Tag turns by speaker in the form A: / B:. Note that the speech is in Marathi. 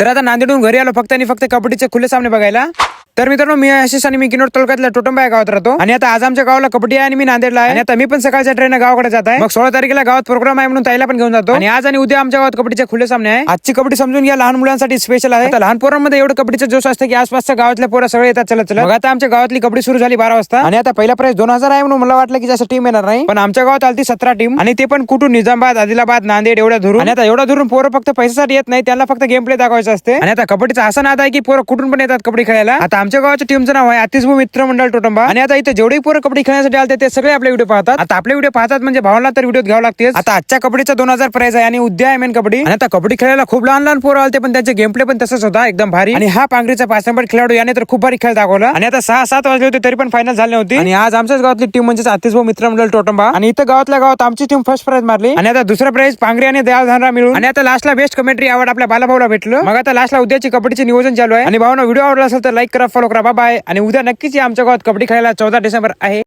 A: तर आता नांदेडहून घरी आलो फक्त आणि फक्त कबड्डीचे खुले सामने बघायला. तर मित्रांनो मी आशिष आणि मी किनोड तालुक्यातल्या टोटंबा या गावात राहतो आणि आता आज आमच्या गावाला कबड्डी आहे आणि मी नांदेडला आहे आणि आता मी पण सकाळच्या ट्रेन गावाकडे जात आहे. मग 16 तारखेला गावात प्रोग्राम आहे म्हणून ताईला पण घेऊन जातो आणि आज आणि उद्या आमच्या गावात कबड्डीचे खुले सामने आहे. आजची कबड्डी समजून घ्या लहान मुलांसाठी स्पेशल आहे. आता लहान पोरांमध्ये एवढं कबड्डीचं जोश असतं की आसपासच्या गावातल्या पोरं सगळे येतात चलत चलत. मग आता आमच्या गावातली कबड्डी सुरू झाली 12 वाजता आणि आता पहिला प्राइस 2000 आहे म्हणून मला वाटलं की जास्त टीम येणार नाही, पण आमच्या गावात आलती 17 टीम आणि ते पण कुठून निजामाबाद, आदिलाबाद, नांदेड एवढ्या धरून. आणि आता एवढ्या धरून पोरं फक्त पैशासाठी येत नाही, त्यांना फक्त गेम प्ले दाखवायचं असते. आणि आता कबड्डीचा असा नाद आहे की पोरं कुठून पण येतात कबड्डी खेळायला. आता आमच्या गावाच्या टीमचं नाव आहे आतिशभाऊ मित्र मंडळ टोटंबा आणि आता इथे जेवढे पोरं कबड्डी खेळण्यासाठी आले ते सगळे आपले व्हिडिओ पाहतात. आता आपले व्हिडिओ पाहतात म्हणजे भावना तर व्हिडिओ घ्यावं लागते. आता आजच्या कबड्डीचा 2000 प्राइस आहे आणि उद्या आहे मेन कबड्डी. आणि आता कबड्डी खेळायला खूप लहान लहान पोरं आलते, पण त्यांचे गेम प्ले पण तसंच होता एकदम भारी. आणि हा पांगरीचा 5 नंबर खेळाडू याने तर खूप भारी खेळ दाखवला. आणि आता 6-7 वाजले होते तरी पण फायनल झाली होती. आणि आज आमच्याच गावातली टीम म्हणजे आतिशभाऊ मित्र मंडळ टोटंबा आणि इथं गावातल्या गावात आमची टीम फर्स्ट प्राइज मारली आणि आता दुसरा प्राइज पांगरी आणि दयाल धानरा मिळून. आणि आता लास्टला बेस्ट कमेंट्री अवॉर्ड आपल्या बालाभाऊला भेटलं. मग आता लास्टला उद्याची कबड्डीचे नियोजन चालू आहे. आणि भावना व्हिडिओ आवडला असेल तर लाईक करा, फॉलो करा, बाय. आणि उद्या नक्कीच या आमच्या गावात कबड्डी खेळायला 14 डिसेंबर आहे.